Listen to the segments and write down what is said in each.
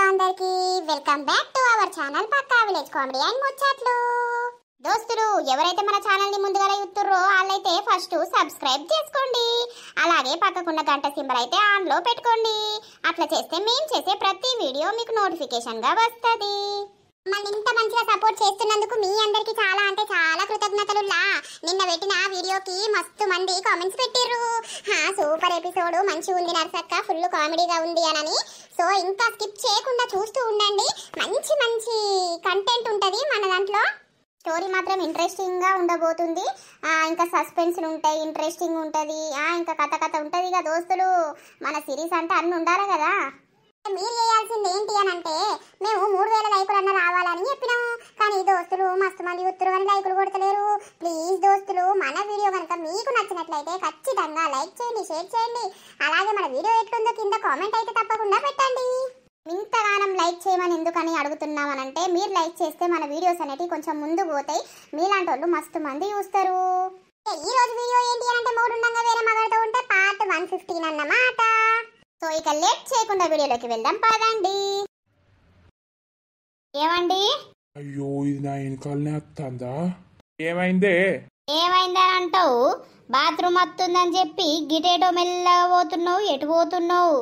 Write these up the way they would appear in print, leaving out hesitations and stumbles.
అందరికి welcome back to our channel Pakka village comedy and ముచ్చట్లు. దోస్తులు ఎవరైతే మన ఛానల్ ని ముందుగా చూస్తుర్రో వాళ్ళైతే ఫస్ట్ సబ్స్క్రైబ్ చేసుకోండి. అలాగే పక్కకున్న గంట సింబల్ అయితే ఆన్ లో పెట్టుకోండి. అట్లా చేస్తే మేము చేసే ప్రతి వీడియో మీకు నోటిఫికేషన్ గా వస్తది. మమ్మల్ని ఇంత మంచిగా సపోర్ట్ చేస్తున్నందుకు మీ అందరికి చాలా అంటే చాలా కృతజ్ఞతలు. నిన్న పెట్టిన వీడియోకి మస్తు మంది కామెంట్స్ పెట్టిర్రు. సూపర్ ఎపిసోడ్ మంచిగా ఉంది నర్సక్క, ఫుల్ కామెడీగా ఉంది అని. సో ఇంకా స్కిప్ చేయకుండా చూస్తూ ఉండండి. మంచి మంచి కంటెంట్ ఉంటుంది మన దాంట్లో. స్టోరీ మాత్రం ఇంట్రెస్టింగ్ గా ఉండబోతుంది. ఇంకా సస్పెన్స్ ఉంటాయి, ఇంట్రెస్టింగ్ ఉంటుంది, ఇంకా కథ ఉంటుంది. ఇక దోస్తులు మన సిరీస్ అంటే అన్ని ఉండాలి కదా. మీరు చేయాల్సింది ఏంటి అని అంటే, మేము 3000 లైకులన్నా రావాలని చెప్పినాము. కానీ దోస్తులు మస్తు మంది ఉత్తరు కానీ లైకులు కొడతలేరు. ప్లీజ్ దోస్తులు, మన వీడియో కనుక మీకు నచ్చినట్లయితే ఖచ్చితంగా లైక్ చేయండి, షేర్ చేయండి. అలాగే మన వీడియో ఎట్లుందో కింద కామెంట్ అయితే తప్పకుండా పెట్టండి. ఇంతగానం లైక్ చేయమని ఎందుకని అడుగుతున్నామనంటే, మీరు లైక్ చేస్తే మన వీడియోస్ అనేవి కొంచెం ముందు పోతాయి. మీలాంటి వాళ్ళు మస్తు మంది చూస్తారు. ఈ రోజు వీడియో ఏంటి అని అంటే, మూడుండంగా వేరే మగాడితో ఉంటే పార్ట్ 115 అన్నమాట. సో ఇక లేట్ చేయకుండా వీడియోలోకి వెళ్దాం పదండి. ఏమండి? అయ్యో, ఇది నా వెనకాలనే వస్తుందా? ఏమైందే? ఏమైందని అంటావు? బాత్రూమ్ వస్తుందని చెప్పి గిటేటో మెల్లగా పోతున్నావు. ఎటు పోతున్నావు?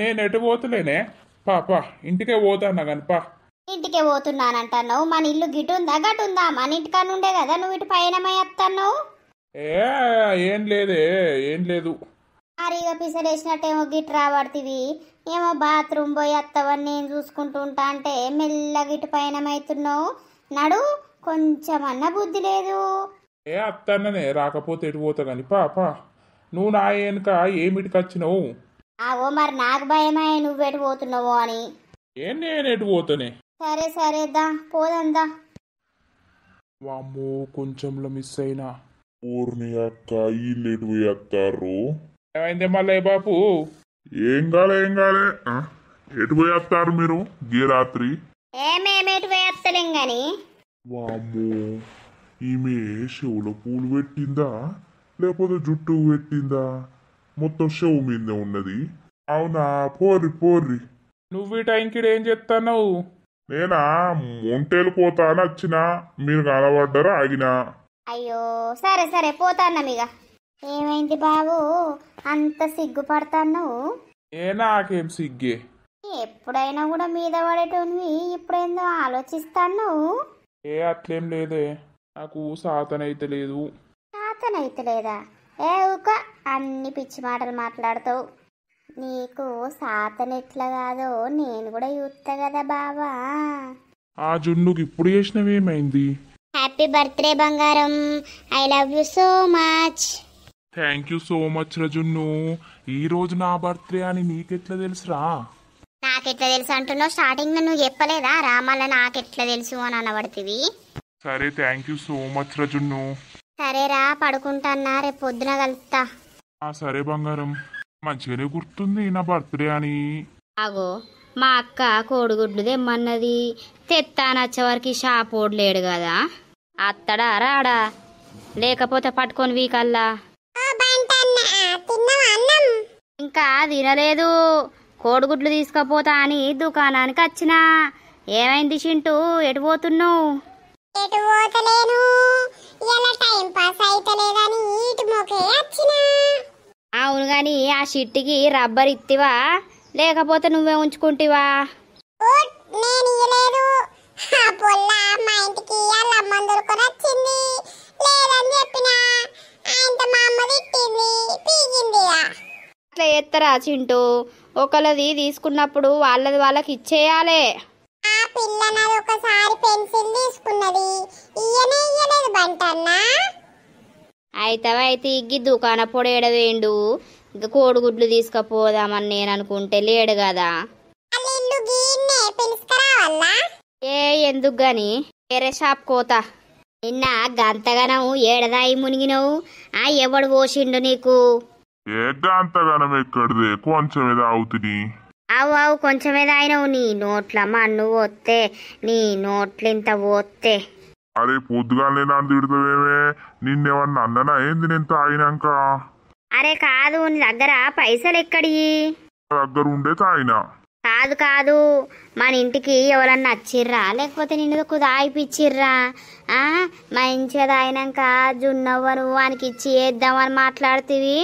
నేను ఎటు పోతలేనే. పాపా ఇంటికే పోతానా కాని పా. ఇంటికే పోతున్నానంటున్నావు. మన ఇల్లు గిటుందా గటుందా? మన ఇంటికాడ ఉండే కదా నువ్వు ఇటు పైనమై వస్తున్నావు. ఏం లేదే, ఏం లేదు. అరిగా పిసలేసినట్టేమో గిట్ రాబడుతుంది. ఏమో బాత్రూమ్ పోయి వస్తావని నేను చూసుకుంటూ ఉంటా అంటే మెల్లగా ఇటు పైనమవుతున్నావు. నడు, కొంచెం అన్న బుద్ధి లేదు. అత్తన్ననే రాకపోతే ఎటు పోతా కాని పాపా. నువ్వు నా వెనుక ఏమిటికి వచ్చినావు? ఓ మరి నాకు భయమే నువ్వు ఎటు పోతున్నావు అని. నేను ఎటు పోతానే. సరే సరే దా పోదందా. వామ్మో, కొంచెంలో మిస్ అయినా. ఊరిని అక్క వీళ్ళు ఎటు పోయేస్తారు? ఏమైందే మళ్ళీ బాపు? ఏం కాలే ఎటు పోయేస్తారు మీరు గీ రాత్రి? మేమేటు పోయేస్తలేం గాని. వామ్మో, ఈమె చెవులో పూలు పెట్టిందా లేకపోతే జుట్టు పెట్టిందా? మొత్తం చెవు మీదే ఉన్నది. అవునా? పోర్రి పోర్రి. నువ్వు ఈ టైంకి ఏం చెప్తావు? నేనా మొంటేలు పోతాను వచ్చినా, మీరు కనబడ్డారా ఆగినా. అయ్యో సరే సరే పోతాన్నా మీగా. ఏమైంది బాబు అంత సిగ్గుపడతాను? నాకేం సిగ్గే. ఎప్పుడైనా కూడా మీద పడేటోనివి, ఇప్పుడేందో ఆలోచిస్తాను. అట్లేం లేదే, నాకు సాతనైతే లేదు. సాతనైతే లేదా? ఊక అన్ని పిచ్చి మాటలు మాట్లాడతావు. నీకు సాతన ఎట్లా కాదో నేను కూడా చూస్తా కదా బావా. ఆ జున్నుకి ఇప్పుడు చేసినవేమైంది? హ్యాపీ బర్త్డే బంగారం, I love you so much. Thank you so much రజున్ను. ఈ రోజు నా బర్త్డే అని నీకెట్లా తెలుసురా? నాకెట్లా తెలుసు అంటున్నావు? స్టార్టింగ్ లో నువ్వు చెప్పలేదా రామాల నాకెట్లా తెలుసు అని అనబడుతుంది. సరే థ్యాంక్ యూ సో మచ్ రజున్ను. సరేరా పడుకుంటానా, రేపు పొద్దున కలుస్తా. సరే బంగారం, మంచిగానే గుర్తుంది నా బర్త్డే అని. అగో మా అక్క కోడిగుడ్లు తెమ్మన్నది, తెత్తానొచ్చేవరకు షాప్ ఓడలేడు కదా. అత్తడా రాడా? లేకపోతే పట్టుకొని వీకల్లా. ఇంకా తినలేదు. కోడిగుడ్లు తీసుకపోతా అని దుకాణానికి వచ్చినా. ఏమైంది చింటూ, ఎటు పోతున్నావు? ఎటు పోతలేను, ఇలా టైం పాస్ అయితలేదని ఇటు మొకే వచ్చినా. అవును గాని ఆ షిట్టికి రబ్బర్ ఇత్తివా లేకపోతే నువ్వే ఉంచుకుంటివా? నేను ఇయ్యలేదు. పొల్ల మా ఇంటికి అల్లమ్మ దొరుకుని వచ్చింది, లేదని చెప్పినా. ఆయనతో మా అమ్మ తిట్టింది, పీకింది. అట్లా ఎత్తరా చింటూ? ఒకళ్ళది తీసుకున్నప్పుడు వాళ్ళది వాళ్ళకి ఇచ్చేయాలి. ఆ పిల్ల నాది ఒకసారి పెన్సిల్ తీసుకున్నది, ఇయ్యలేదు బంటన్నా. అయితే ఇగ్గి దుకాణ పొడి ఎడవేండు. ఇంకా కోడిగుడ్లు తీసుకపోదామని నేను అనుకుంటే లేడు కదా. ఎందుకు గాని వేరే షాప్ కోతా. నిన్న గంతగనం ఏడదాయి మునిగినవు. ఎవడు పోసిండు నీకు? గంతగనం ఎక్కడిది, కొంచెం అవుతుంది. అవు కొంచెమే తాగినవు. నీ నోట్ల మన్ను పోతే, నీ నోట్లింత పోతే. అరే పొద్దుగానే నన్ను తిడుతావేమే? నిన్నేమన్నా అన్ననా ఏంది నేను తాగినాక? అరే కాదు, నీ దగ్గర పైసలు ఎక్కడి? దగ్గర ఉండే తాగినా. కాదు కాదు, మన ఇంటికి ఎవరన్నా వచ్చిర్రా లేకపోతే నిన్ను కుదాయిపిచ్చిర్రా? మంచిగా తాగినాక జున్నవ్వను వానికి ఇచ్చి వేద్దామని మాట్లాడుతీవి.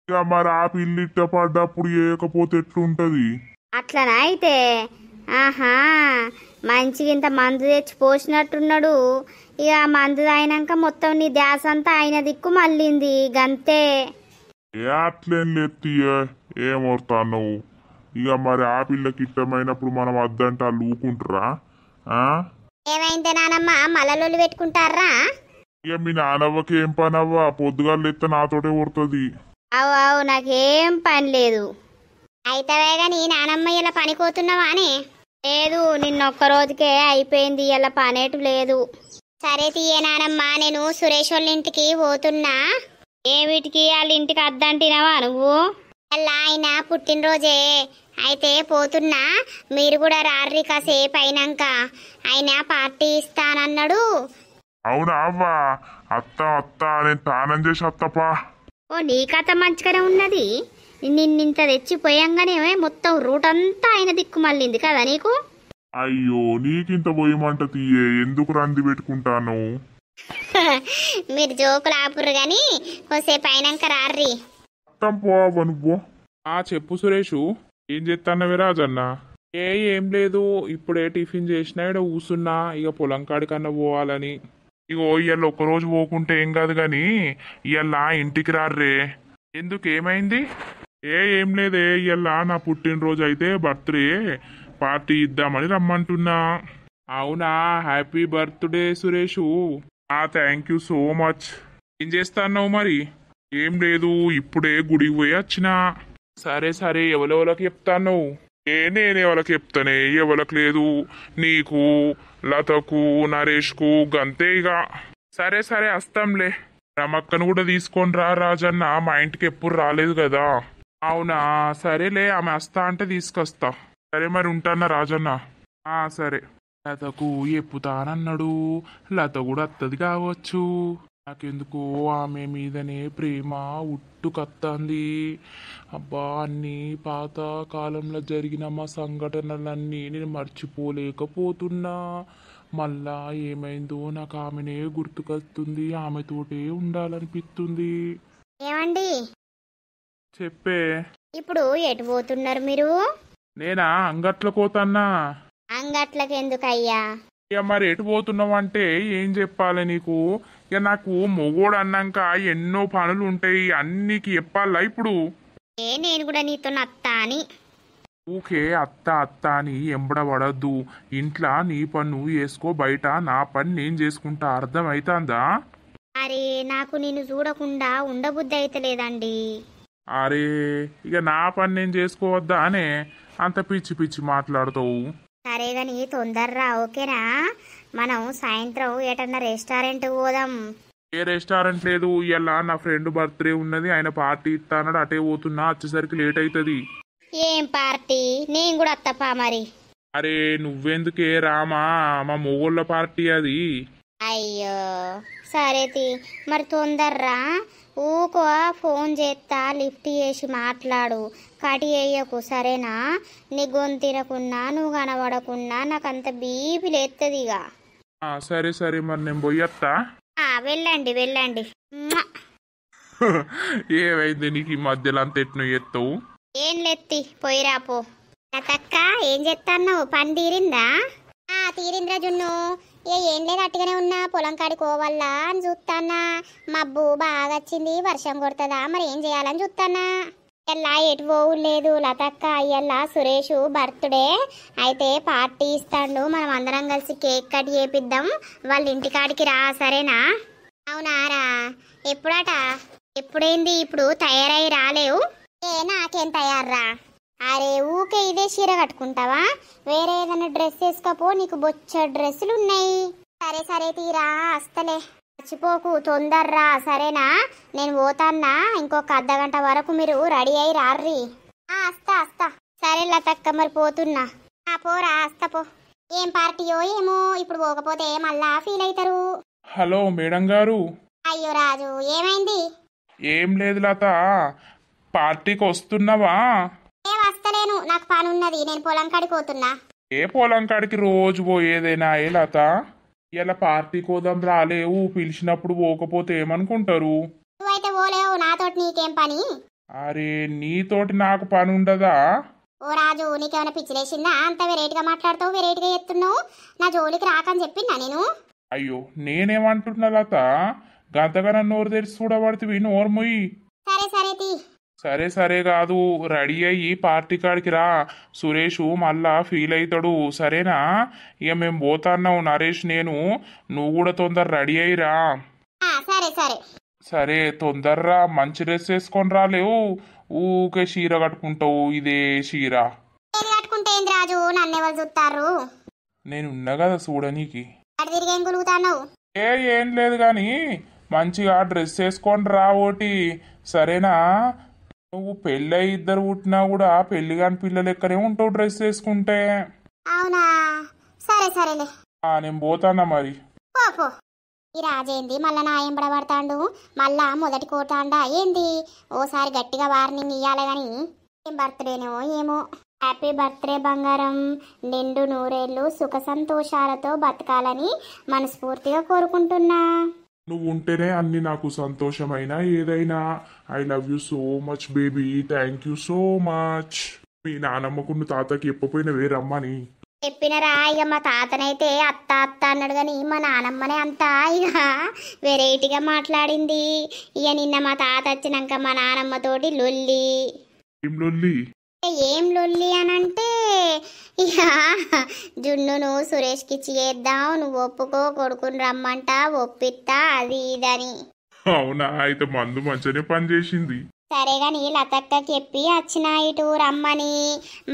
ఇక మరి ఆ పిల్లి ఇట్ట పడ్డప్పుడు ఏకపోతే ఎట్లుంటది? అట్లనా అయితే? ఆహా, మంచిగా ఇంత మందు తెచ్చి పోసినట్టున్నాడు. ఇక ఆ మందు తాగినాక మొత్తం నీ ధ్యాస అంతా ఆయన దిక్కు మళ్ళింది గంతే. అట్లేం లేదు, ఏమవుతాను? ఇక మరి ఆ పిల్లకి ఇష్టమైనప్పుడు మనం వద్దంటే వాళ్ళు ఊకుంటారా? ఏమైందే నానమ్మ, మలలోళ్ళు పెట్టుకుంటారా? ఇక మీ నానవ్వకి ఏం పని అవ్వ, పొద్దుగాలు ఎత్తే నాతోటే కొడుతుంది. అవు అవు, నాకేం పని లేదు. అయితవే గాని నానమ్మ ఇలా పని కోతున్నావా అని? లేదు, నిన్నొక్క రోజుకే అయిపోయింది, ఇలా పనేటు లేదు. సరే తీయే నానమ్మ, నేను సురేష్ వాళ్ళ ఇంటికి పోతున్నా. ఏమిటికి? వాళ్ళ ఇంటికి అద్దంటినావా నువ్వు? అలా ఆయన పుట్టినరోజే అయితే పోతున్నా, మీరు కూడా రార్రి కాసేపు అయినాక. ఆయన పార్టీ ఇస్తానన్నాడు. అవునా అవ్వా? అత్త అత్త నేను స్నానం చేసి అత్తపా. ఓ, నీ కథ మంచిగానే ఉన్నది. నిన్నింత తెచ్చిపోయంగానే మొత్తం రూట్ అంతా ఆయన దిక్కు మళ్ళింది కదా నీకు. అయ్యో, నీకింత పోయమంట తీయే, ఎందుకు రంది పెట్టుకుంటాను? మీరు జోకులు ఆపుర్రు గాని కొద్దిసేపు అయినాక రార్రి. అత్తం పోవా నువ్వు? చెప్పు సురేషు, ఏం చేస్తానవే రాజన్న? ఏం లేదు, ఇప్పుడే టిఫిన్ చేసినా ఇక్కడ కూసున్నా, ఇక పొలం కాడికన్నా పోవాలని. ఇగో ఇవాళ ఒక్కరోజు పోకుంటే ఏం కాదు గాని ఇవాళ ఇంటికి రార్రే. ఎందుకు, ఏమైంది? ఏం లేదే, ఇవాళ నా పుట్టినరోజు అయితే బర్త్డే పార్టీ ఇద్దామని రమ్మంటున్నా. అవునా, happy birthday Suresh. Thank you so much. ఏం చేస్తాన్నావు మరి? ఏం లేదు, ఇప్పుడే గుడికి పోయి వచ్చినా. సరే సరే, ఎవరెవరికి చెప్తాను? నేను ఎవరికి చెప్తానే, ఎవరికి లేదు, నీకు, లతకు, నరేష్కు, గంతే ఇక. సరే సరే వస్తాంలే. రమక్కను కూడా తీసుకొని రా రాజన్న, మా ఇంటికి ఎప్పుడు రాలేదు కదా. అవునా, సరేలే, ఆమె వస్తా అంటే తీసుకొస్తా. సరే మరి ఉంటానా రాజన్న? సరే. లతకు ఎప్పుతానన్నాడు, లత కూడా అత్తది కావచ్చు. నాకెందుకో ఆమె మీదనే ప్రేమ ఉట్టుకత్తంది. అబ్బా, అన్ని పాత కాలంలో జరిగిన మా సంఘటనలన్నీ నేను మర్చిపోలేకపోతున్నా. మళ్ళా ఏమైందో నాకు ఆమెనే గుర్తుకొస్తుంది, ఆమెతోటే ఉండాలనిపిస్తుంది. ఏమండి, చెప్పే. ఇప్పుడు ఎటు పోతున్నారు మీరు? నేనా, అంగట్లో పోతన్నా. అంగట్లకి ఎందుకయ్యా? ఇక మరి ఎటు పోతున్నావు అంటే ఏం చెప్పాలి నీకు? ఇక నాకు మొగోడు అన్నాక ఎన్నో పనులు ఉంటాయి, అన్నికి చెప్పాలా ఇప్పుడు? నేను కూడా నీతో అత్తా అని. ఊకే అత్త అత్త అని ఎంబడబడద్దు. ఇంట్లో నీ పని నువ్వు చేసుకో, బయట నా పని నేను చేసుకుంటా. అర్థమైతుందా? అరే, నాకు నిన్ను చూడకుండా ఉండబుద్ధి అయితే లేదండి. అరే, ఇక నా పని నేను చేసుకోవద్దా అనే అంత పిచ్చి పిచ్చి మాట్లాడుతావు? సరే గాని తొందర్రా, ఓకేనా? మనం సాయంత్రం ఏటన్నా రెస్టారెంట్ పోదాం. ఏ రెస్టారెంట్ లేదు, ఇలా నా ఫ్రెండ్ బర్త్డే ఉన్నది, ఆయన పార్టీ ఇస్తానడు, అటే పోతున్నా, వచ్చేసరికి లేట్ అవుతుంది. ఏం పార్టీ? నేను కూడా అత్తపా మరి. అరే నువ్వెందుకే రామా, మా మొగోళ్ళ పార్టీ అది. అయ్యో, సరే మరి తొందర్రా. ఊకో, ఫోన్ చేస్తా, లిఫ్ట్ చేసి మాట్లాడు, కటి వేయకు సరేనా? నీ గొంతినకున్నా నువ్వు కనబడకున్నా నాకంత బీపీ లేస్తుంది ఇక. సరే సరే, మరి నేను పోయత్తా. వెళ్ళండి వెళ్ళండి. ఏమైంది నీకు ఈ మధ్యలో అంత ఎట్ను ఎత్తావు? ఏం లెత్తి, పోయిరాపో. తక్క, ఏం చేస్తాన్నావు? పని తీరిందా? తీరింద్రా జున్ను. ఏం లేదు, అట్టుగానే ఉన్నా, పొలం కాడికోవాలా అని చూస్తానా. మబ్బు బాగా వచ్చింది, వర్షం కొడుతుందా మరి ఏం చేయాలని చూస్తానా. ఇలా ఎటు పోవు లేదు లతక్క, అయ్యల్లా సురేష్ బర్త్డే అయితే పార్టీ ఇస్తాడు, మనం అందరం కలిసి కేక్ కట్ చేపిద్దాం, వాళ్ళ ఇంటికాడికి రా సరేనా? అవునారా? ఎప్పుడట? ఎప్పుడైంది? ఇప్పుడు తయారై రాలేవు? నాకేం తయారురా. అరే ఊకే ఇదే చీర కట్టుకుంటావా? వేరే ఏదైనా డ్రెస్ వేసుకోపో, నీకు బొచ్చ డ్రెస్సులు ఉన్నాయి. సరే సరే తీరా, వస్తలే, మర్చిపోకు, తొందర్రా సరేనా? నేను పోతాన్నా, ఇంకొక అర్ధగంట వరకు మీరు రెడీ అయి రార్రి. వస్తా. సరే లతక్క, మరి పోతున్నా. పోరా, వస్తా పో. ఏం పార్టీయో ఏమో, ఇప్పుడు పోకపోతే మళ్ళా ఫీల్ అవుతారు. హలో మేడం గారు. అయ్యో రాజు, ఏమైంది? ఏం లేదు లత, పార్టీకి వస్తున్నావా? వస్తలే పోతలేను, నాకు పని ఉన్నది, నేను పొలం కాడికి పోతున్నా. ఏ పొలం కాడికి రోజు పోయేదేనా ఏ లత? ఇలా పార్టీ కోదాం రాలేవు, పిలిచినప్పుడు పోకపోతే ఏమనుకుంటారు? నువ్వైతే పోలేవు, నాతోటి నీకేం పని? అరే నీతోటి నాకు పని ఉండదా? ఓ రాజు, నీకేమైనా పిచ్చిలేసిందా? అంత వెరైటీగా మాట్లాడుతావు, వెరైటీగా చెప్తున్నావు. నా జోలికి రాకని చెప్పిందా నేను? అయ్యో నేనేమంటున్నా లత, గంతగానో నోరు తెరిచి చూడబడితే నోరు మొయ్యి. సరే సరే తీ. సరే సరే కాదు, రెడీ అయ్యి పార్టీ కాడికి రా. సురేష్ మళ్ళా ఫీల్ అవుతాడు, సరేనా? ఇక మేము పోతాన్నావు నరేష్ నేను, నువ్వు కూడా తొందర రెడీ అయ్యిరా. సరే సరే. సరే తొందరరా, మంచి డ్రెస్ వేసుకొని రాలేవు, ఊకే చీర కట్టుకుంటావు ఇదే చీర. నేను కట్టుకుంటే ఏంది రాజు, నన్ను ఎవరు చూస్తారు? నేనున్నా కదా చూడనీకి. అటు తిరిగి ఏం గులుగుతావు? ఏం లేదు కానీ మంచిగా డ్రెస్ వేసుకొని రా ఓటి, సరేనా? నువ్వు పెళ్ళై ఇద్దరు పుట్టినా కూడా పెళ్లి కాని పిల్లలు ఎక్కడే ఉంటావు డ్రెస్ వేసుకుంటే. అవునా, సరే సరేలే. నేను పోతానా మరి. పో. ఈ రాజేంది మళ్ళా నా ఏం పడబడతాండు, మళ్ళా మొదటి కోటాండా ఏంది? ఓసారి గట్టిగా వార్నింగ్ ఇయ్యాలి గాని ఏం బర్త్డేనో ఏమో. హ్యాపీ బర్త్డే బంగారం, నిండు నూరేళ్ళు సుఖ సంతోషాలతో బతకాలని మనస్ఫూర్తిగా కోరుకుంటున్నా. నువ్వు ఉంటేనే అన్ని నాకు సంతోషమైనా ఏదైనా. I love you so much baby, thank you so much. మీ నానమ్మకు నువ్వు తాతకి ఎప్పపోయినవే రమ్మని చెప్పినరా. ఇక మా తాతనైతే అత్త అత్త అన్నాడు కానీ మా నానమ్మనే అంతా ఇక వెరైటీగా మాట్లాడింది. ఇక నిన్న మా తాత వచ్చినాక మా నానమ్మతోటి లొల్లి. ఏం లొల్లి? ఏం లొల్లి అని అంటే, ఇక జున్నును సురేష్కి ఇచ్చి చేద్దాం, నువ్వు ఒప్పుకో, కొడుకుని రమ్మంట, ఒప్పిస్తా, అది ఇదని. అవునా, అయితే మందు మంచిగానే పని చేసింది. సరే గాని లతక్కకి చెప్పి వచ్చిన ఇటు రమ్మని.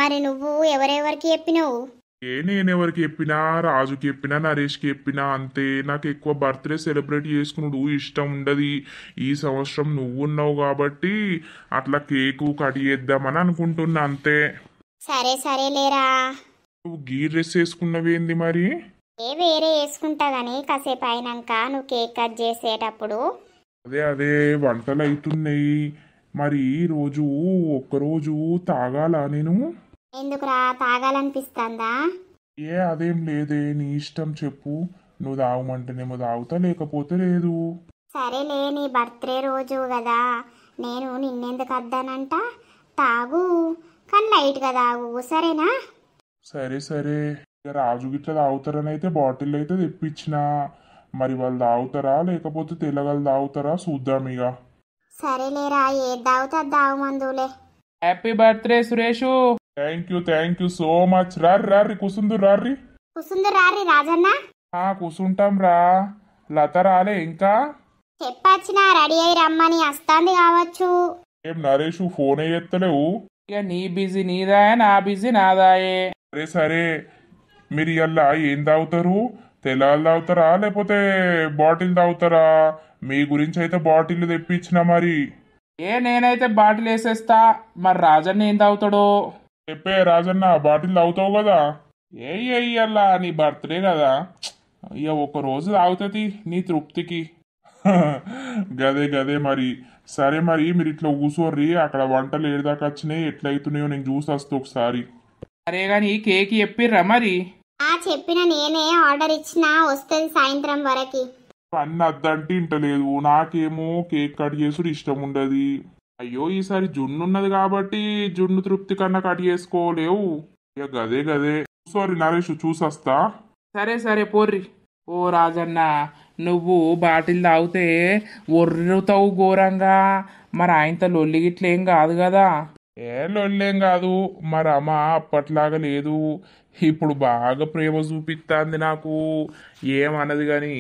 మరి నువ్వు ఎవరెవరికి చెప్పినావు? నేనెవరికి చెప్పినా, రాజుకి చెప్పినా, నరేష్కి చెప్పినా అంతే. నాకు ఎక్కువ బర్త్డే సెలబ్రేట్ చేసుకున్నాడు ఇష్టం ఉండదు. ఈ సంవత్సరం నువ్వు ఉన్నావు కాబట్టి అట్లా కేకు కట్ చేద్దామని అనుకుంటున్నా అంతే. సరే సరేలేరా. నువ్వు గీ డ్రెస్ వేసుకున్నవేంది మరి? వేరే వేసుకుంటా గానీ కాసేపు అయినాక నువ్వు కేక్ కట్ చేసేటప్పుడు. అదే వంటలు అవుతున్నాయి మరి. రోజు ఒక్కరోజు తాగాలా నేను? ఎందుకురా, తాగాలనిపిస్తుందా? అదేం లేదే, నీ ఇష్టం చెప్పు. నువ్వు తాగమంటేనేమో తాగుతా, లేకపోతే లేదు. సరేలే, నీ బర్త్డే రోజు కదా, నేను నిన్నెందుకు వద్దానంట. తాగు, కానీ లైట్గా తాగు, సరేనా? సరే ఇక రాజు గిట్లా తాగుతారని అయితే బాటిల్ అయితే తెప్పించిన. మరి వాళ్ళు తాగుతారా లేకపోతే తెల్లగలు తాగుతారా చూద్దాం ఇక. సరేలేరా, ఏది తాగుతా తాగు మందులే. Happy birthday Suresh. Thank you so much. రారి కూసుందు రారి. కూసుందు రారి రాజన్న. కూసుంటాం రా. లత రాలే ఇంకా? చెప్పొచ్చినా రెడీ అయి రమ్మని, వస్తాంది కావచ్చు. ఏం నరేషు ఫోన్ ఎత్తలేవు? ఇక నీ బిజీ నీదాయే, నా బిజీ నాదాయే. సరే మీరు ఇవాళ ఏం తాగుతారు? తెల్లలు తాగుతారా లేకపోతే బాటిల్ తాగుతారా? మీ గురించి అయితే బాటిల్ తెప్పించిన మరి. నేనైతే బాటిల్ వేసేస్తా, మరి రాజన్న ఏం తాగుతాడో చెప్పే. రాజన్న బాటిల్ తాగుతావు కదా? అయ్యల్లా నీ బర్త్డే కదా, ఇక ఒక రోజు తాగుతుంది నీ తృప్తికి. గదే మరి. సరే మరి మీరు ఇట్లా కూర్చోర్రి, అక్కడ వంటలు ఏడుదాకా వచ్చినాయి, ఎట్లయితున్నాయో నేను చూసి వస్తా ఒకసారి. సరే గాని కేక్ చెప్పిర్రా మరి? చెప్పిన, నేనే ఆర్డర్ ఇచ్చిన, వస్తుంది సాయంత్రం వరకు. అన్న అద్దంటే ఇంటలేదు. నాకేమో కేక్ కట్ చేసుడు ఇష్టం ఉండదు. అయ్యో ఈసారి జున్ను ఉన్నది కాబట్టి జున్ను తృప్తి కన్నా కట్ చేసుకోలేవు. ఇక గదే సారీ నరేష్ చూసొస్తా. సరే పోర్రి. ఓ రాజన్న, నువ్వు బాటిల్ తాగితే ఒర్రుతావు ఘోరంగా. మరి ఆయనతో లొల్లి గిట్లేం కాదు కదా? లొల్లేం కాదు, మరి అమ్మ అప్పట్లాగా లేదు. ఇప్పుడు బాగా ప్రేమ చూపిస్తుంది నాకు. ఏమన్నది కానీ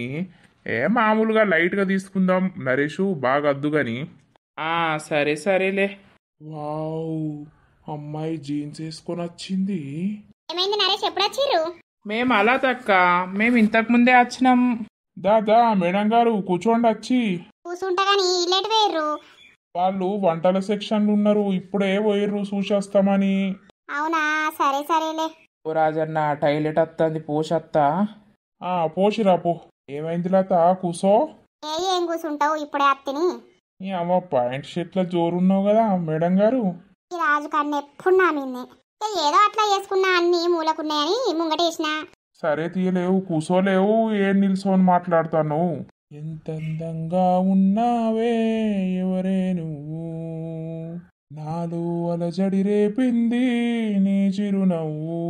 మామూలుగా లైట్గా తీసుకుందాం నరేషు, బాగా అద్దు గాని. సరేలే. వావ్, అమ్మాయి జీన్స్ వేసుకొని వచ్చింది. ఏమైంది నరేష్, ఎప్పుడు వచ్చిర్రు? మేము అలా తక్క, మేము ఇంతకు ముందే వచ్చినాం. దాదా మేడం గారు కూర్చోండి వచ్చి. కూర్చుంటా గానీ లేట్ వేయర్రు. వాళ్ళు వంటల సెక్షన్లు ఉన్నారు, ఇప్పుడే పోయిర్రు చూసేస్తామని. అవునా, సరేలే. ఓ రాజన్న టైలెట్ వస్తుంది, పోషత్తా. పోసిరా పో. ఏమైంది లత, కూసో. ఏం కూర్చుంటావు, ఇప్పుడే అత్తిని. అమ్మ ప్యాంట్ షర్ట్ల జోరున్నావు కదా మేడం గారు. ఈ రాజు కన్నా ఎప్పుడు నా మీన్నే ఏదో అట్లా చేసుకున్నా అన్ని మూలకున్నాయని ముంగటేసిన. సరే తీయలేవు కూసోలేవు ఏం నిల్సోని మాట్లాడతాను. ఎంత అందంగా ఉన్నావే ఎవరే నువ్వు, నాలో అలజడి రేపింది నీ చిరునవ్వు.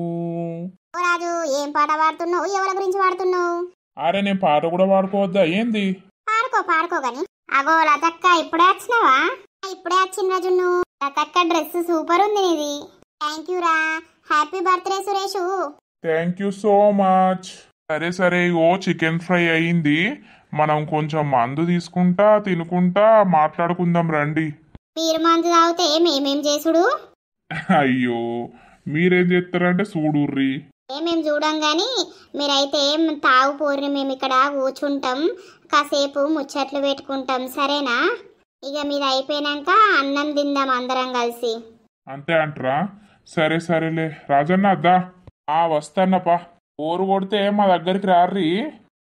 ఓ రాజు ఏం పాట పాడుతున్నావు, ఎవరి గురించి పాడుతున్నావు? అరే నేను పాట కూడా పాడుకోవద్దా ఏంది? పాడుకో గాని. అగో లతక్క ఇప్పుడే వచ్చినావా? ఇప్పుడే వచ్చిన రాజు నువ్వు. లతక్క డ్రెస్ సూపర్ ఉంది నీది. థ్యాంక్ యూ రా. Happy birthday Suresh. Thank you so much. సరే సరే ఇగో చికెన్ ఫ్రై అయ్యింది, మనం కొంచెం మందు తీసుకుంటా తినుకుంటా మాట్లాడుకుందాం రండి. మీరు మందు తాగితే మేమేం చేసుడు? అయ్యో మీరేం చేస్తారంటే చూడుర్రి. మేము చూడం గాని మీరైతే తాగు పోర్రి, మేము ఇక్కడ కూర్చుంటాం కాసేపు ముచ్చట్లు పెట్టుకుంటాం సరేనా? ఇక మీది అయిపోయినాక అన్నం తిందాం అందరం కలిసి. అంతే అంటరా? సరే సరేలే రాజన్న అద్దా. వస్తానప్పా. ఓరు కొడితే మా దగ్గరికి రార్రి.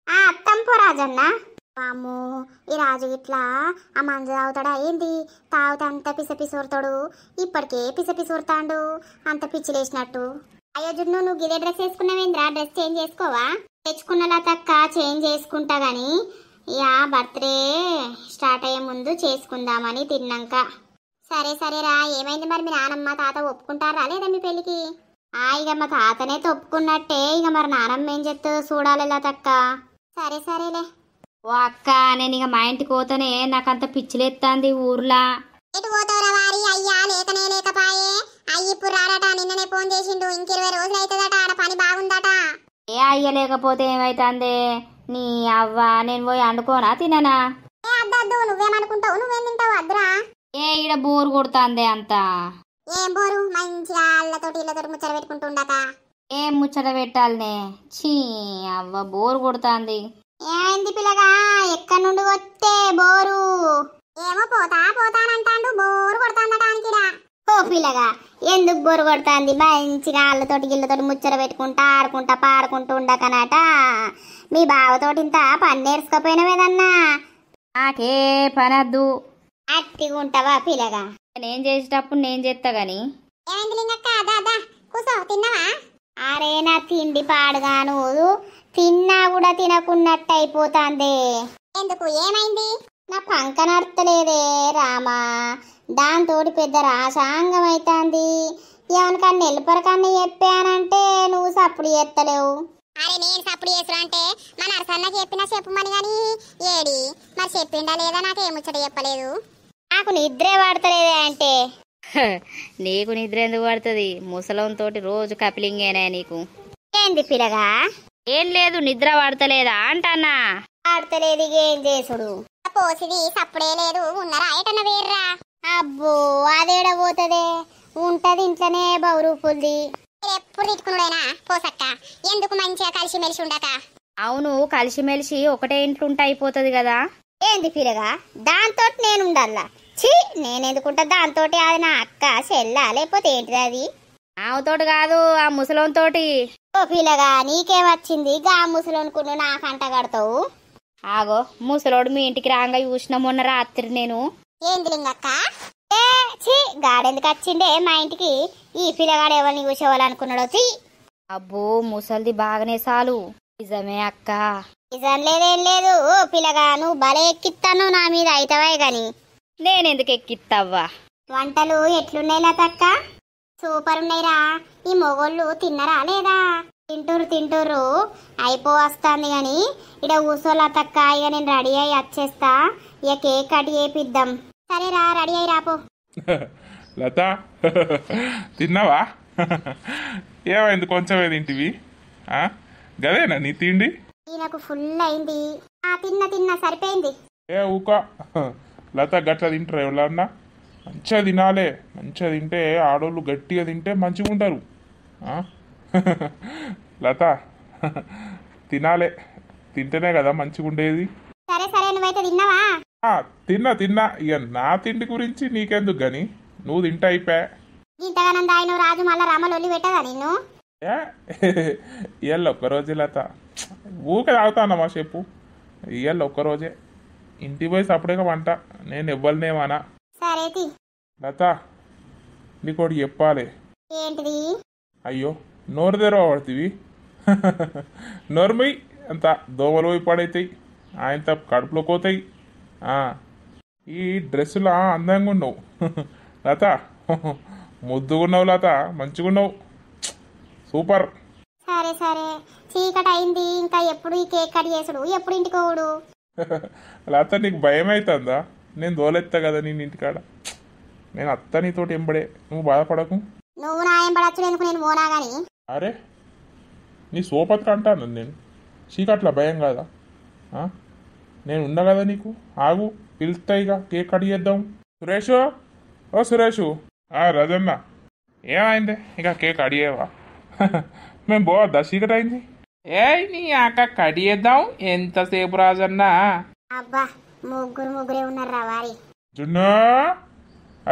అత్తం పో రాజన్న. వాము ఈ రాజు ఇట్లా ఆ మందు తాగుతాడా ఏంది? తాగుతా అంత పిసపిసూరుతాడు, ఇప్పటికే పిసపిసూరుతాడు అంత పిచ్చిలేసినట్టు. అయ్యో జున్ను నువ్వు గిదే డ్రెస్ వేసుకున్నావేంద్రా? డ్రెస్ చేంజ్ చేసుకోవా? తెచ్చుకున్నలా తక్క చేంజ్ చేసుకుంటా గాని ఇక బర్త్డే స్టార్ట్ అయ్యే ముందు చేసుకుందామని తిన్నాక. సరే సరేరా. ఏమైంది మరి మీ నానమ్మ తాత ఒప్పుకుంటారా లేదా మీ పెళ్ళికి? ఇక మా తాతనే ఒప్పుకున్నట్టే, ఇక మరి నానమ్మ ఏం చెప్తుందో చూడాలి తక్క. సరే సరేలే. ఓ అక్క నేను ఇక మా ఇంటికి పోతానే నాకంత పిచ్చిలేస్తాంది ఊర్లా. ఎటు పోతావురా వారి? అయ్యా లేకనే లేకపాయే. అయ్యి ఇప్పుడు రాడట, నిన్ననే ఫోన్ చేసిండు. ఇంక 20 రోజులు అవుతుందట, ఆడ పని బాగుందట. ఏ అయ్య లేకపోతే ఏమైతుంది నీ అవ్వ? నేను పోయి వండుకోనా తిననా? అద్దద్దు, నువ్వేమనుకుంటావు? నువ్వేం తింటావు? అద్దురా. ఈడ బోరు కొడుతుంది అంత. ఏం బోరు? మంచిగా అల్లతోటి ఇళ్ళతోటి ముచ్చట పెట్టుకుంటూ ఉండక. ఏం ముచ్చట పెట్టాలనే? చీ అవ్వ బోరు కొడుతుంది. ఏమైంది పిల్లగా? ఎక్కడి నుండి వస్తే బోరు? ఏమో పోతానంటాడు, బోరు కొడతాందట అనికిరా. ఓ పిల్లగా ఎందుకు బోరు కొడుతుంది? మంచిగా అల్లతోటి గిళ్ళతోటి ముచ్చట పెట్టుకుంటా ఆడుకుంటా పాడుకుంటూ ఉండకనట. మీ బావతోటి ఇంత పని నేర్చుకోపోయినవేదన్నా? నాకే పనద్దు. అట్టిగా ఉంటావా పిల్లగా? నేను చేసేటప్పుడు నేను చేస్తా గాని. ఏమైంది లింగక్క? దాదా కూసో, తిన్నావా? అరే నా తిండి పాడుగాను, తిన్నా కూడా తినకున్నట్టు అయిపోతాందే. ఎందుకు? ఏమైంది? నా పంక నడతలేదే రామా, దాంతో పెద్ద రాసాంగం అవుతుంది. ఏమనకన్నా ఎల్లుపరకన్నా చెప్పానంటే నువ్వు సప్పుడు చేస్తలేవు. అరే నేను సప్పుడు చేసురా అంటే మన నరసన్నకి చెప్పినా చెప్పమని గాని ఏడి మరి చెప్పిండా లేదా? నాకేముచ్చట చెప్పలేదు. నాకు నిద్రే పడతలేదే అంటే. నీకు నిద్ర ఎందుకు పడుతుంది? ముసలంతో రోజు కపిలింగేనా నీకు? ఏంది పిల్లగా? ఏం లేదు, నిద్ర పడతలేదా అంటన్నా. పడతలేదు, ఏం చేసుడు? పోసిది సప్పుడే లేదు. ఉన్నారా ఎటన్నా వేర్రా? అబ్బో అదేడ పోతదే, ఉంటది ఇంట్లోనే బౌరూపుల్ది. ఎప్పుడు తిట్టుకున్నాడైనా పోసక్క, ఎందుకు మంచిగా కలిసిమెలిసి ఉండక? అవును కలిసిమెలిసి ఒకటే ఇంట్లో ఉంటే అయిపోతుంది కదా. ఏంది పిల్లగా? దాంతో నేను ఉండాలా? ఛీ, నేనెందుకుంటా దాంతో? అది నా అక్క చెల్లా లేకపోతే ఏంటిది అది? ఆమెతోటి కాదు, ఆ ముసలంతోటి. ఓ పిల్లగా నీకేమొచ్చింది? గా ముసలోనుకును నా కంట కడతావు. ఆగో ముసలోడు మీ ఇంటికి రాగా చూసిన మొన్న రాత్రి నేను. ఏంది లింగక్క? ఛీ, గాడెందుకు వచ్చిండే మా ఇంటికి? ఈ పిల్లగాడు ఎవరిని కూర్చోవాలనుకున్నాడో? ఛీ. అబ్బో ముసలిది బాగానే చాలు. నిజమే అక్క. నిజం లేదేం లేదు. ఓ పిల్లగా నువ్వు భలే ఎక్కిస్తాను నా మీద అయితవే గాని. నేనెందుకు ఎక్కిత్తవ్వా? వంటలు ఎట్లున్నాయి లతక్క? సూపర్ ఉన్నాయిరా. ఈ మొగోళ్ళు తిన్నరా లేదా? తింటూరు అయిపోవస్తుంది గాని ఇక కూసోలతక్క. ఇక నేను రెడీ అయ్యి వచ్చేస్తా, ఇక కేక్ కట్ చేపిద్దాం. సరేరా, రెడీ అయ్యి రాపో. లత తిన్నావా? ఏమైంది కొంచెమే తింటివి? గదేనా నీ తిండి? ఈయనకు ఫుల్ అయింది. తిన్నా సరిపోయింది. ఊక లత గట్లా తింటారు ఎవరన్నా? మంచిగా తినాలే. మంచిగా తింటే ఆడోళ్ళు గట్టిగా తింటే మంచిగా ఉంటారు. లత తినాలే, తింటేనే కదా మంచిగా ఉండేది. సరే నువ్వైతే తిన్నావా? తిన్నా. ఇక నా తిండి గురించి నీకెందుకు గాని, నువ్వు తింటే అయిపోయా. ఇంతగానం దాయిన రాజు మళ్ళా రామలొల్లి పెట్టదా నిన్ను? ఇవాళ ఒక్కరోజే లత, ఊకే తాగుతానమ్మా చెప్పు. ఇవాళ ఒక్కరోజే, ఇంటికి పోయి సపరేట్గా వంట. నేను ఇవ్వలేమనా? సరేది లత నీకోటి చెప్పాలి. ఏంటిది? అయ్యో నోరు తెరవబడుతుంది. నోరుమై అంత దోమలు పోయి పడవుతాయి, ఆయనంత కడుపులోకి పోతాయి. ఈ డ్రెస్సులా అందంగా ఉన్నావు లత, ముద్దుగున్నావు లత, మంచిగున్నావు, సూపర్. సరే సరే, చీకటి అయింది, ఇంకా ఎప్పుడు ఈ కేక్ కట్ చేసుడు, ఎప్పుడు ఇంటికి పోవుడు? లత నీకు భయం అవుతుందా? నేను దోలెత్తా కదా నేను ఇంటికాడ, నేను అత్త నీతోటి ఎంబడే, నువ్వు బాధపడకు. నువ్వు నా ఏం పడచ్చు ఎందుకు, నేను పోనా గాని. అరే నీ సోపతికి అంటాను నేను, చీకట్లా భయం కాదా? నేను ఉన్నా కదా నీకు, ఆగు పిలుస్తాయిగా, కేక్ కట్ చేద్దాం. సురేషు, ఓ సురేషు. రాజన్న ఏమైంది, ఇక కేక్ అడిగేవా? మేము పోవద్దా, చీకటి అయింది. నీ ఆక కట్ చేద్దాం, ఎంతసేపు రాజన్న? అబ్బా ముగ్గురే ఉన్నారా వారి. జున్ను,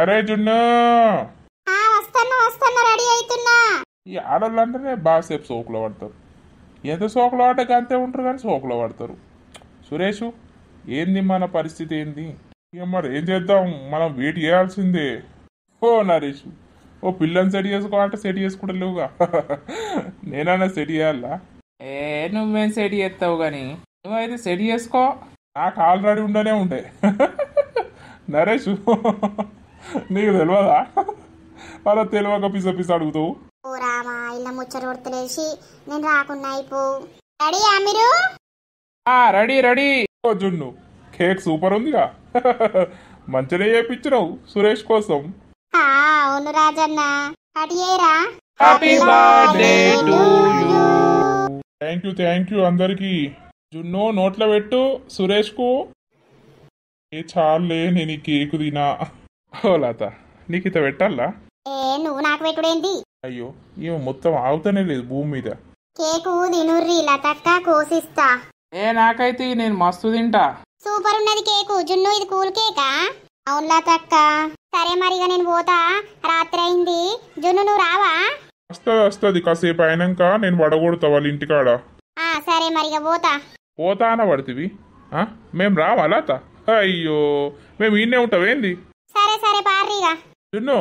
అరే జున్ను. వస్తున్నా రెడీ అవుతున్నా. ఈ ఆడవాళ్ళు అంటేనే బాగాసేపు సోకులో పడతారు, ఎంత సోకులో పడ్డాక అంతే ఉంటారు కానీ సోకులో పడతారు. సురేషు ఏంది మన పరిస్థితి ఏంది? ఇక మరి ఏం చేద్దాం, మనం వెయిట్ చేయాల్సిందే. ఓ నరేష్, ఓ పిల్లని సెట్ చేసుకోవాలంటే సెట్ చేసుకుంటలేవుగా, నేనన్నా సెట్ చేయాలా? నువ్వేం సెట్ చేస్తావు కానీ, నువ్వైతే సెట్ చేసుకో, నాకు ఆల్రెడీ ఉండనే ఉండే. నరేష్ నీకు తెలియదా? అలా తెలియక పిస అడుగుతావు. ఓ రామా, ఇలా ముచ్చట కొడతలేసి నేను రాకున్నా అయిపో. రెడీయా మీరు? Ready ready. ఓ జున్ను, కేక్ సూపర్ ఉందిగా, మంచిగా చేయించినావు సురేష్ కోసం. అవును రాజన్న, కట్ చేయరా? థ్యాంక్ యూ అందరికి. జున్ను నోట్లో పెట్టు సురేష్ కు. చాలే నేను ఈ కేకు తినా. ఓ లత, నీకు ఇత పెట్టాలా? నువ్వు నాకు పెట్టుడేంటి? అయ్యో ఏమో మొత్తం ఆగుతానే లేదు భూమి మీద. కేకు తినుర్రి, లతక్క కోసిస్తా. నాకైతే నేను మస్తు తింటా. సూపర్ ఉన్నది కేకు జున్ను, ఇది కూల్ కేకా? అవును లతక్క. సరే మరిగా నేను పోతా, రాత్రి అయింది. జున్ను నువ్వు రావా? వస్తుంది కాసేపు అయినాక నేను వడగొడతా వాళ్ళ ఇంటికాడ. సరే మరిగా పోతా అన్న పడుతుంది. మేము రావా లత? అయ్యో మేము ఈయనే ఉంటావేంది? సరే పార్రిగా. జున్ను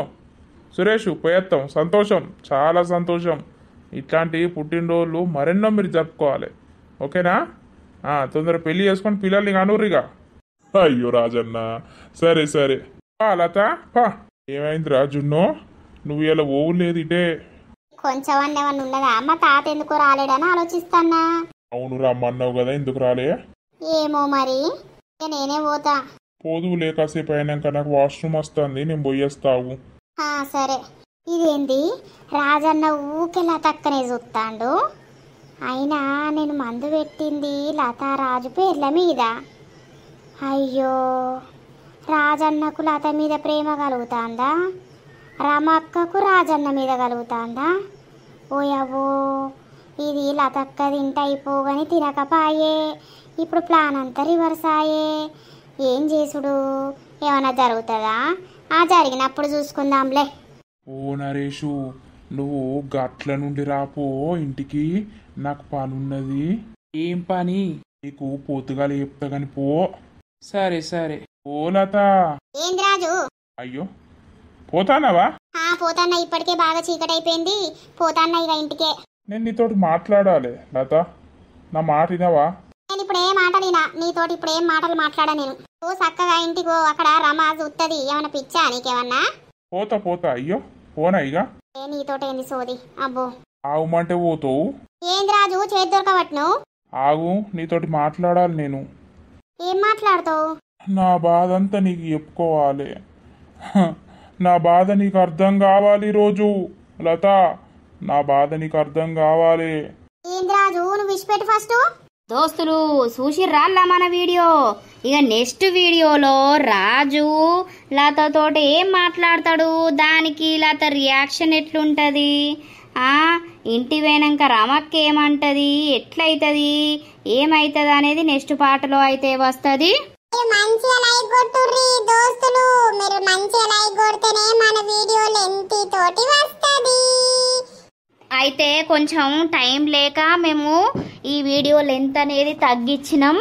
సురేష్ పోయేస్తాం, సంతోషం, చాలా సంతోషం. ఇట్లాంటి పుట్టినరోజులు మరెన్నో మీరు జరుపుకోవాలి, ఓకేనా? తొందర పెళ్లి చేసుకొని పిల్లల్ని కానూరిగా. అయ్యో రాజన్న, సరే లత పా. ఏమైందిరా జున్ను, నువ్వు ఇలా ఓవులేదు ఇటే? కొంచెం అన్నేమన్నా ఉన్నదా? మా తాత ఎందుకో రాలేడని ఆలోచిస్తానా. అవును రమ్మన్నావు కదా, ఎందుకు రాలే? ఏమో మరి, నేనే పోతా. పోదులే, కాసేపు అయినాక నాకు వాష్రూమ్ వస్తుంది, నేను పోయేస్తావు. సరే. ఇదేంది రాజన్న ఊకే లతక్కనే చూస్తాడు? అయినా నేను మందు పెట్టింది లతారాజు పేర్ల మీద. అయ్యో, రాజన్నకు లత మీద ప్రేమ కలుగుతాందా? రమక్కకు రాజన్న మీద కలుగుతాందా? ఓయవ్వో, ఇది లతక్క తింటే అయిపోగాని తినకపాయే. ఇప్పుడు ప్లాన్ అంతా రివర్స్ అయ్యే. ఏం చేసుడు? ఏమన్నా జరుగుతుందా? జరిగినప్పుడు చూసుకుందాంలే. ఓ నరేషు, నువ్వు గట్ల నుండి రాపో ఇంటికి, నాకు పని ఉన్నది. ఏం పని? నీకు పొద్దుగాల చెప్తా గాని పో. సరే ఓ లత. ఏంది రాజు? అయ్యో పోతానవా? పోతాన్నా, ఇప్పటికే బాగా చీకటి అయిపోయింది. పోతాన్నా ఇక ఇంటికే. నేను నీతోటి మాట్లాడాలి లత, నా మాట వినవా? నేను ఇప్పుడు ఏం మాటలినా, నీతోటి ఇప్పుడు ఏం మాటలు మాట్లాడా నేను. నువ్వు చక్కగా ఇంటికో, అక్కడ రమా చూస్తుంది. ఏమన్నా పిచ్చా నీకేమన్నా? పోతా. అయ్యో పోనా ఇక? నీతోటి ఏంది సోది? అబ్బో, ఆగుమంటే పోతావు. ఏంది రాజు, చేతి దొరకబట్ను? ఆగు, నీతోటి మాట్లాడాలి నేను. ఏం మాట్లాడతావు? నా బాధ అంతా నీకు చెప్పుకోవాలి. నా బాధ నీకు అర్థం కావాలి రోజు లత, నా బాధ నీకు అర్థం కావాలి. ఏంది రాజు, నువ్వు విసిపెట్టు ఫస్ట్. దోస్తులు చూసిర్రాళ్ళ మన వీడియో. ఇక నెక్స్ట్ వీడియోలో రాజు లతతోటి ఏం మాట్లాడతాడు, దానికి లత రియాక్షన్ ఎట్లుంటుంది, ఇంటి పోయినాక రమక్క ఏమంటది, ఎట్లయితుంది, ఏమైతుంది అనేది నెక్స్ట్ పాటలో అయితే వస్తుంది. మంచిగా లైక్ కొట్టుర్రి దోస్తులు, మీరు మంచిగా లైక్ కొడితేనే మన వీడియో లెంత్ తోటి వస్తది. అయితే కొంచెం టైం లేక మేము ఈ వీడియో లెంత్ అనేది తగ్గించినాం.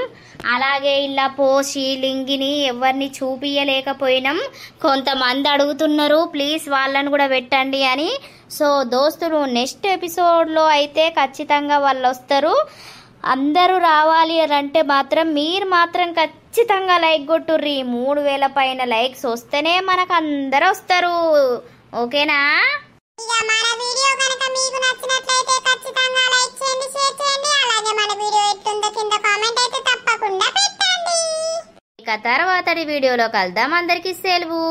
అలాగే ఇలా పోసి లింగిని ఎవరిని చూపియలేకపోయినాం. కొంతమంది అడుగుతున్నారు ప్లీజ్ వాళ్ళని కూడా పెట్టండి అని. సో దోస్తులు నెక్స్ట్ ఎపిసోడ్లో అయితే ఖచ్చితంగా వాళ్ళు వస్తారు. అందరూ రావాలి అని అంటే మాత్రం మీరు మాత్రం ఖచ్చితంగా లైక్ కొట్టుర్రి. 3000 పైన లైక్స్ వస్తేనే మనకు అందరూ వస్తారు. ఓకేనా? ఇక మన వీడియో కనుక మీకు నచ్చినట్లయితే ఖచ్చితంగా లైక్ చేయండి, షేర్ చేయండి. అలాగే మన వీడియో ఎట్లుందో కింద కామెంట్ అయితే తప్పకుండా పెట్టండి. ఇక తర్వాతటి వీడియోలో కలుద్దాం. అందరికీ సెలవు.